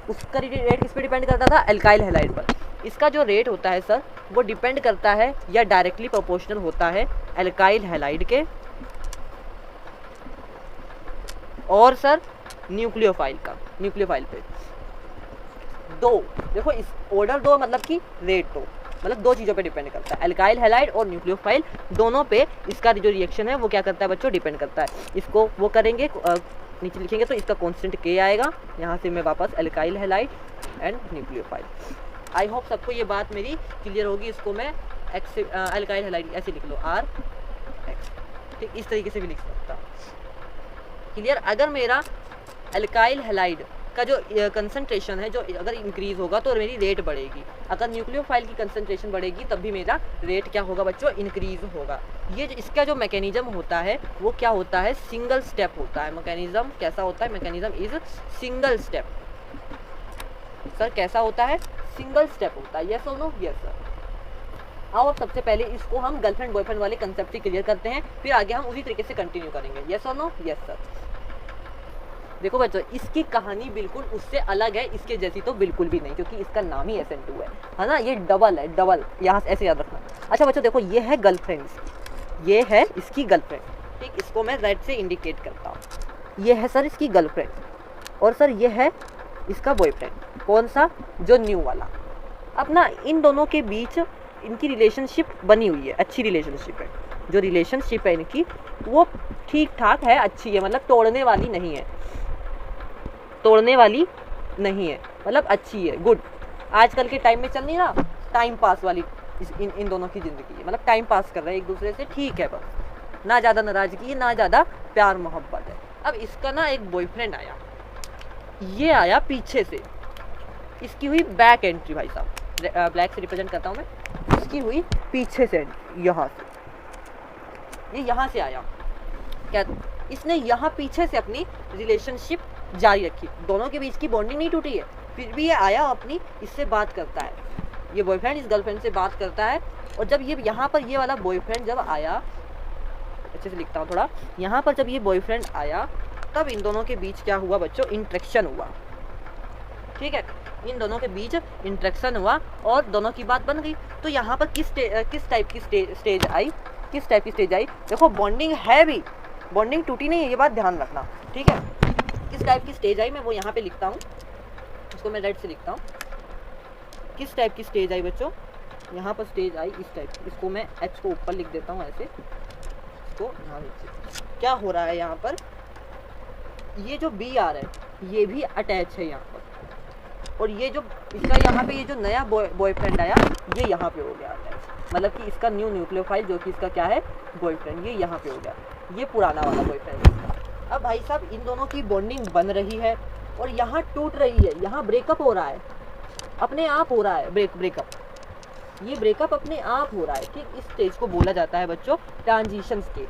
उसका रेट किस पे डिपेंड करता था, एल्काइल हैलाइड पर। इसका जो रेट होता है सर वो डिपेंड करता है या डायरेक्टली प्रोपोर्शनल होता है एल्काइल हैलाइड के और सर न्यूक्लियोफाइल पे। दो, देखो इस ऑर्डर दो मतलब कि रेट दो, मतलब दो चीज़ों पे डिपेंड करता है, अल्काइल हैलाइड और न्यूक्लियोफाइल दोनों पे इसका जो रिएक्शन है वो क्या करता है बच्चों, डिपेंड करता है। इसको वो करेंगे, नीचे लिखेंगे तो इसका कांस्टेंट K आएगा, यहाँ से मैं वापस alkyl halide and nucleophile. I hope सबको ये बात मेरी क्लियर होगी। इसको मैं एक्स अल्काइल हैलाइड ऐसे लिख लो R X, ठीक, इस तरीके से भी लिख सकता हूँ। क्लियर। अगर मेरा अल्काइल हैलाइड का जो कंसंट्रेशन है जो अगर इंक्रीज होगा तो मेरी रेट बढ़ेगी, अगर न्यूक्लियोफाइल की कंसंट्रेशन बढ़ेगी तब भी मेरा रेट क्या होगा बच्चों, इंक्रीज होगा। ये इसका जो मैकेनिज्म होता है वो क्या होता है, सिंगल स्टेप होता है। मैकेनिज्म कैसा होता है, mechanism is single step. Sir कैसा होता है, सिंगल स्टेप होता है, यस और नो, यस सर। आओ अब सबसे पहले इसको हम गर्लफ्रेंड बॉयफ्रेंड वाले कंसेप्ट से क्लियर करते हैं, फिर आगे हम उसी तरीके से कंटिन्यू करेंगे, यस और नो, यस सर। देखो बच्चों इसकी कहानी बिल्कुल उससे अलग है, इसके जैसी तो बिल्कुल भी नहीं, क्योंकि इसका नाम ही SN2 है ना, ये डबल है, डबल, यहाँ ऐसे याद रखना। अच्छा बच्चों देखो ये है गर्लफ्रेंड्स, ये है इसकी गर्लफ्रेंड, ठीक, इसको मैं रेड से इंडिकेट करता हूँ। ये है सर इसकी गर्लफ्रेंड, और सर ये है इसका बॉयफ्रेंड, कौन सा, जो न्यू वाला। अब ना इन दोनों के बीच इनकी रिलेशनशिप बनी हुई है, अच्छी रिलेशनशिप है, जो रिलेशनशिप है इनकी वो ठीक ठाक है, अच्छी है, मतलब तोड़ने वाली नहीं है, तोड़ने वाली नहीं है, मतलब अच्छी है, गुड। आजकल के टाइम में चल नहीं रहा टाइम पास वाली इन दोनों की ज़िंदगी है, मतलब टाइम पास कर रहे हैं एक दूसरे से, ठीक है, बस ना ज़्यादा नाराज़गी है ना ज़्यादा प्यार मोहब्बत है। अब इसका ना एक बॉयफ्रेंड आया, ये आया पीछे से, इसकी हुई बैक एंट्री, भाई साहब ब्लैक से रिप्रेजेंट करता हूँ मैं, इसकी हुई पीछे से, यहाँ से, ये यहाँ से आया, क्या इसने यहाँ पीछे से अपनी रिलेशनशिप जारी रखी, दोनों के बीच की बॉन्डिंग नहीं टूटी है, फिर भी ये आया अपनी इससे बात करता है, ये बॉयफ्रेंड इस गर्लफ्रेंड से बात करता है। और जब ये यहाँ पर ये वाला बॉयफ्रेंड जब आया, अच्छे से लिखता हूँ थोड़ा, यहाँ पर जब ये बॉयफ्रेंड आया तब इन दोनों के बीच क्या हुआ बच्चों, इंट्रैक्शन हुआ, ठीक है, इन दोनों के बीच इंट्रैक्शन हुआ और दोनों की बात बन गई। तो यहाँ पर किस टाइप की स्टेज आई, किस टाइप की स्टेज आई, देखो बॉन्डिंग है भी, बॉन्डिंग टूटी नहीं है, ये बात ध्यान रखना, ठीक है। किस टाइप की स्टेज आई मैं वो यहाँ पे लिखता हूँ, उसको मैं रेड से लिखता हूँ। किस टाइप की स्टेज आई बच्चों, यहाँ पर स्टेज आई इस टाइप, इसको मैं H को ऊपर लिख देता हूँ ऐसे, इसको यहाँ नीचे। क्या हो रहा है यहाँ पर, ये जो BR है ये भी अटैच है यहाँ पर, और ये जो इसका यहाँ पे ये जो नया बॉयफ्रेंड आया ये यहाँ पे हो गया अटैच, मतलब कि इसका न्यू न्यूक्लियोफाइल जो कि इसका क्या है बॉयफ्रेंड, ये यहाँ पे हो गया, ये पुराना वाला बॉयफ्रेंड। अब भाई साहब इन दोनों की बॉन्डिंग बन रही है और यहाँ टूट रही है, यहाँ ब्रेकअप हो रहा है, अपने आप हो रहा है ब्रेकअप, ये ब्रेकअप अपने आप हो रहा है, ठीक। इस स्टेज को बोला जाता है बच्चों ट्रांजिशन स्टेट।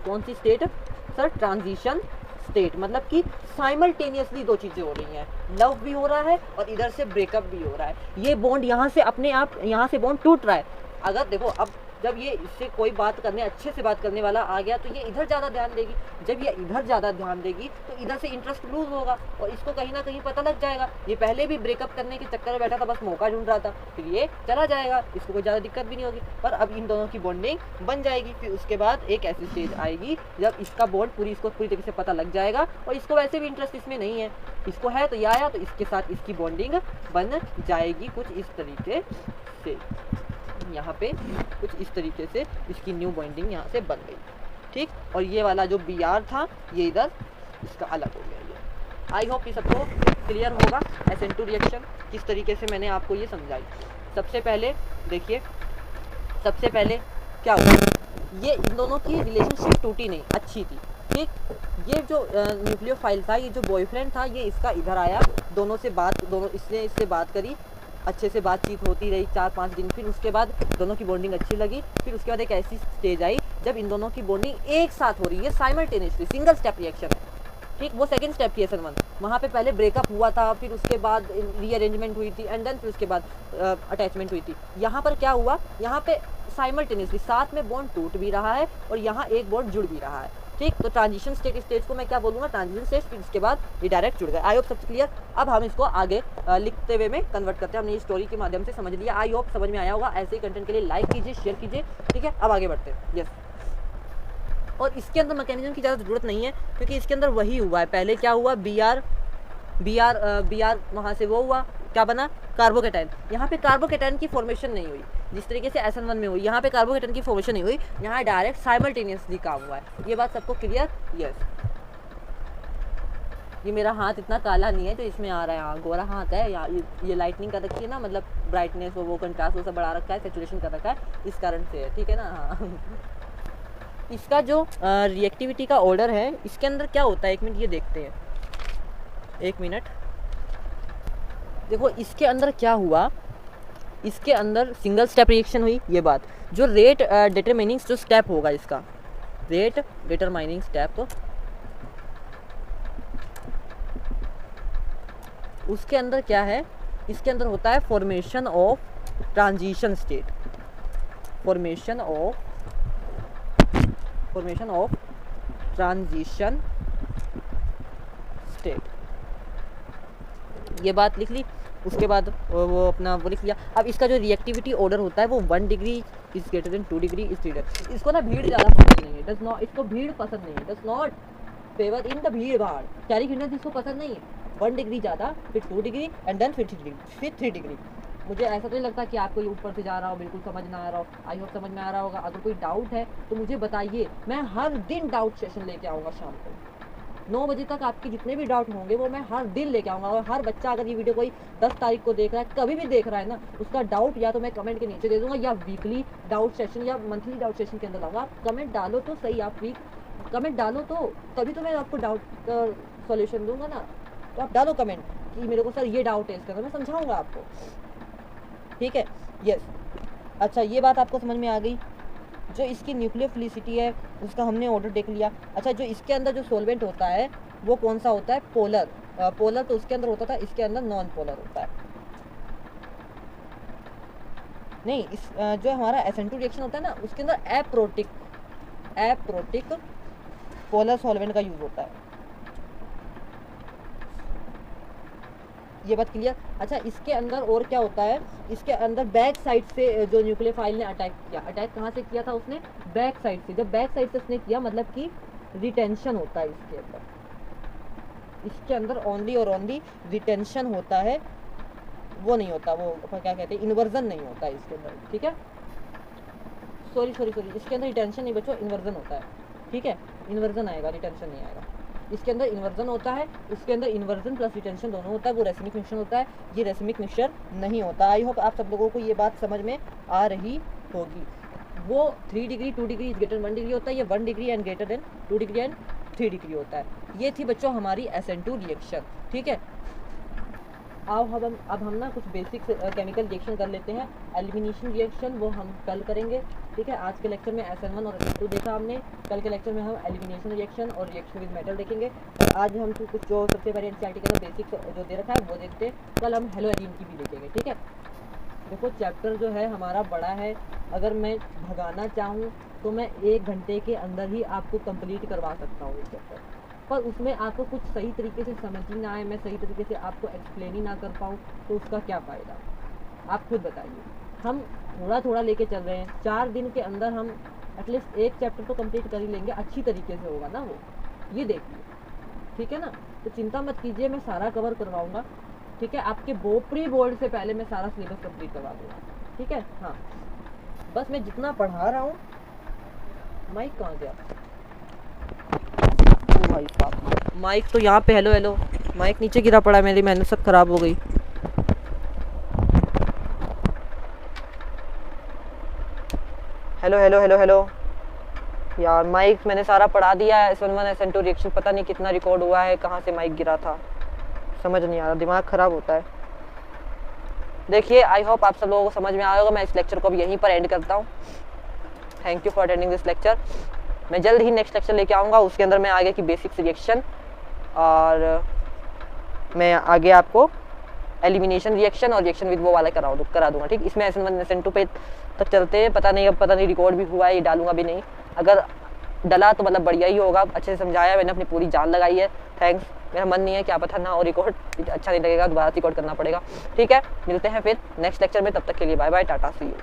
कौन सी स्टेट सर, ट्रांजिशन स्टेट, मतलब कि साइमल्टेनियसली दो चीज़ें हो रही हैं, लव भी हो रहा है और इधर से ब्रेकअप भी हो रहा है, ये बॉन्ड यहाँ से अपने आप यहाँ से बॉन्ड टूट रहा है। अगर देखो अब जब ये इससे कोई बात करने, अच्छे से बात करने वाला आ गया तो ये इधर ज़्यादा ध्यान देगी, जब ये इधर ज़्यादा ध्यान देगी तो इधर से इंटरेस्ट लूज होगा और इसको कहीं ना कहीं पता लग जाएगा, ये पहले भी ब्रेकअप करने के चक्कर में बैठा था, बस मौका ढूंढ रहा था, फिर ये चला जाएगा, इसको कोई ज़्यादा दिक्कत भी नहीं होगी। पर अब इन दोनों की बॉन्डिंग बन जाएगी, फिर उसके बाद एक ऐसी स्टेज आएगी जब इसका बॉन्ड इसको पूरी तरीके से पता लग जाएगा और इसको वैसे भी इंटरेस्ट इसमें नहीं है, इसको है तो ये आया तो इसके साथ इसकी बॉन्डिंग बन जाएगी कुछ इस तरीके से, यहाँ पे कुछ इस तरीके से इसकी न्यू बॉन्डिंग यहाँ से बन गई, ठीक। और ये वाला जो BR था ये इधर इसका अलग हो गया। ये आई होप ये सबको क्लियर होगा SN2 रिएक्शन किस तरीके से मैंने आपको ये समझाई। सबसे पहले देखिए, सबसे पहले क्या हुआ, ये इन दोनों की रिलेशनशिप टूटी नहीं, अच्छी थी, ठीक। ये जो न्यूक्लियोफाइल था, ये जो बॉयफ्रेंड था, ये इसका इधर आया, दोनों से बात, दोनों इसने इससे बात करी, अच्छे से बातचीत होती रही 4-5 दिन, फिर उसके बाद दोनों की बॉन्डिंग अच्छी लगी, फिर उसके बाद एक ऐसी स्टेज आई जब इन दोनों की बॉन्डिंग एक साथ हो रही है, साइमल्टेनियसली, सिंगल स्टेप रिएक्शन है, ठीक। वो सेकंड स्टेप की SN1, वहाँ पे पहले ब्रेकअप हुआ था, फिर उसके बाद रीअरेंजमेंट हुई थी एंड देन फिर उसके बाद अटैचमेंट हुई थी। यहाँ पर क्या हुआ, यहाँ पे साइमल्टेनियसली साथ में बॉन्ड टूट भी रहा है और यहाँ एक बॉन्ड जुड़ भी रहा है, ठीक। तो ट्रांजिशन स्टेज को मैं क्या बोलूँगा, ट्रांजिशन स्टेज, फिर उसके बाद ये डायरेक्ट जुड़ गए। आई होप सब क्लियर। अब हम इसको आगे लिखते हुए में कन्वर्ट करते हैं, हमने ये स्टोरी के माध्यम से समझ लिया, आई होप समझ में आया होगा। ऐसे ही कंटेंट के लिए लाइक कीजिए, शेयर कीजिए, ठीक है। अब आगे बढ़ते हैं, यस। और इसके अंदर मैकेनिज्म की ज़्यादा ज़रूरत नहीं है क्योंकि इसके अंदर वही हुआ है, पहले क्या हुआ, BR बी आर वहाँ से वो हुआ, क्या बना, कार्बोकेटाइन। यहाँ पे कार्बोकेटाइन की फॉर्मेशन नहीं हुई जिस तरीके से SN1 में हुई, यहाँ पे कार्बोकेटाइन की फॉर्मेशन नहीं हुई, यहाँ डायरेक्ट साइमल्टेनियसली काम हुआ है। ये बात सबको क्लियर? यस। ये मेरा हाथ इतना काला नहीं है जो इसमें आ रहा है, हाँ गोरा हाथ है। या ये लाइटनिंग कर रखी है ना, मतलब ब्राइटनेस वो कंट्रास्ट वो सब बढ़ा रखा है, सेचुरेशन कर रखा है, इस कारण से है, ठीक है ना। हाँ इसका जो रिएक्टिविटी का ऑर्डर है, इसके अंदर क्या होता है, एक मिनट ये देखते हैं, एक मिनट। देखो इसके अंदर क्या हुआ, इसके अंदर सिंगल स्टेप रिएक्शन हुई, ये बात। जो रेट डिटरमाइनिंग जो स्टेप होगा इसका, रेट डिटरमाइनिंग स्टेप, उसके अंदर क्या है, इसके अंदर होता है formation of transition state, formation of transition state, ये बात लिख ली। उसके बाद वो अपना वो लिख लिया। अब इसका जो रिएक्टिविटी ऑर्डर होता है वो 1 degree is greater then 2 degree is greater. इसको ना भीड़ ज़्यादा पसंद नहीं है, डज नॉट, इसको भीड़ पसंद नहीं है, does not favour in the भीड़ भाड़, कैरी फिटनेस इसको पसंद नहीं है। 1 डिग्री ज़्यादा, फिर 2 डिग्री एंड देन फिर 3 डिग्री। मुझे ऐसा तो नहीं लगता कि आपको ये ऊपर से जा रहा हो, बिल्कुल समझ ना आ रहा हो। आई होप समझ में आ रहा होगा। अगर कोई डाउट है तो मुझे बताइए, मैं हर दिन डाउट सेशन लेके आऊँगा शाम को 9 बजे तक। आपके जितने भी डाउट होंगे वो मैं हर दिन लेके आऊँगा। और हर बच्चा अगर ये वीडियो कोई 10 तारीख को देख रहा है, कभी भी देख रहा है ना, उसका डाउट या तो मैं कमेंट के नीचे दे दूँगा, या वीकली डाउट सेशन या मंथली डाउट सेशन के अंदर लाऊंगा। आप कमेंट डालो तो सही, आप वीक कमेंट डालो तो तभी तो मैं आपको डाउट का सॉल्यूशन दूंगा ना। तो आप डालो कमेंट कि मेरे को सर ये डाउट है, इसका तो मैं समझाऊंगा आपको, ठीक है। यस, अच्छा ये बात आपको समझ में आ गई। जो इसकी न्यूक्लियोफिलिसिटी है उसका हमने ऑर्डर देख लिया। अच्छा जो इसके अंदर जो सॉल्वेंट होता है वो कौन सा होता है, पोलर। पोलर तो उसके अंदर होता था, इसके अंदर नॉन पोलर होता है। नहीं, इस जो हमारा SN2 रिएक्शन होता है ना, उसके अंदर एप्रोटिक पोलर सॉल्वेंट का यूज होता है। ये बात क्लियर। अच्छा इसके अंदर और क्या होता है, इसके अंदर बैक साइड से जो न्यूक्लियोफाइल ने अटैक किया, अटैक कहाँ से किया था उसने, बैक साइड से। जब बैक साइड से उसने किया मतलब कि रिटेंशन होता है इसके अंदर, इसके अंदर ओनली और ओनली रिटेंशन होता है, वो नहीं होता, वो क्या कहते हैं, इन्वर्जन नहीं होता है इसके अंदर, ठीक है। सॉरी इसके अंदर रिटेंशन नहीं बच्चों, इन्वर्जन होता है, ठीक है। इन्वर्जन आएगा, रिटेंशन नहीं आएगा। इसके अंदर इन्वर्जन होता है, इसके अंदर इन्वर्जन प्लस रिटेंशन दोनों होता है। वो रेसिमिक मिक्सचर होता है, ये रेसिमिक मिक्सचर नहीं होता। आई होप आप सब लोगों को ये बात समझ में आ रही होगी। वो 3 डिग्री 2 डिग्री ग्रेटर 1 डिग्री होता है, ये 1 degree and greater than 2 degree and 3 degree होता है। ये थी बच्चों हमारी SN2 रिएक्शन, ठीक है। अब हम ना कुछ बेसिक केमिकल रिएक्शन कर लेते हैं। एलिमिनेशन रिएक्शन वो हम कल करेंगे, ठीक है। आज के लेक्चर में SN1 और SN2 देखा हमने, कल के लेक्चर में हम एलिमिनेशन रिएक्शन और रिएक्शन विद मेटल देखेंगे। और आज हम कुछ जो सबसे पहले NCERT के अंदर बेसिक जो दे रखा है वो देखते हैं। कल हम हेलोजन की भी देखेंगे, ठीक है। देखो चैप्टर जो है हमारा बड़ा है, अगर मैं भगाना चाहूँ तो मैं 1 घंटे के अंदर ही आपको कंप्लीट करवा सकता हूँ इस चैप्टर, पर उसमें आपको कुछ सही तरीके से समझ ही ना आए, मैं सही तरीके से आपको एक्सप्लेन ही ना कर पाऊँ, तो उसका क्या फ़ायदा, आप खुद बताइए। हम थोड़ा थोड़ा लेके चल रहे हैं, 4 दिन के अंदर हम एटलीस्ट 1 चैप्टर तो कंप्लीट कर ही लेंगे, अच्छी तरीके से होगा ना वो, ये देखिए, ठीक है ना। तो चिंता मत कीजिए, मैं सारा कवर करवाऊँगा, ठीक है। आपके प्री बोर्ड से पहले मैं सारा सिलेबस कंप्लीट करवा दूँगा, ठीक है। हाँ बस मैं जितना पढ़ा रहा हूँ, माइक कहाँ गया भाई साहब, माइक तो यहाँ पे, हेलो माइक नीचे गिरा पड़ा, मेरी मेहनत सब खराब हो गई। हेलो यार, माइक मैंने सारा पढ़ा दिया है। SN1 SN2 रिएक्शन पता नहीं कितना रिकॉर्ड हुआ है, कहाँ से माइक गिरा था समझ नहीं आ रहा, दिमाग खराब होता है। देखिए आई होप आप सब लोगों को समझ में आया होगा। मैं इस लेक्चर को अब यहीं पर एंड करता हूँ। Thank you for attending this lecture. मैं जल्द ही नेक्स्ट लेक्चर लेके आऊँगा, उसके अंदर मैं आगे की बेसिक्स रिएक्शन और मैं आगे आपको एलिमिनेशन रिएक्शन और रिएक्शन विद वो वाला करा दूंगा, ठीक। इसमें SN1 SN2 पे तक चलते हैं, पता नहीं रिकॉर्ड भी हुआ है, ये डालूंगा भी नहीं, अगर डला तो मतलब बढ़िया ही होगा। अच्छे से समझाया, मैंने अपनी पूरी जान लगाई है, थैंक्स। मेरा मन नहीं है क्या पता ना हो रिकॉर्ड, अच्छा नहीं लगेगा, दोबारा रिकॉर्ड करना पड़ेगा, ठीक है। मिलते हैं फिर नेक्स्ट लेक्चर में, तब तक के लिए bye bye, tata, see you.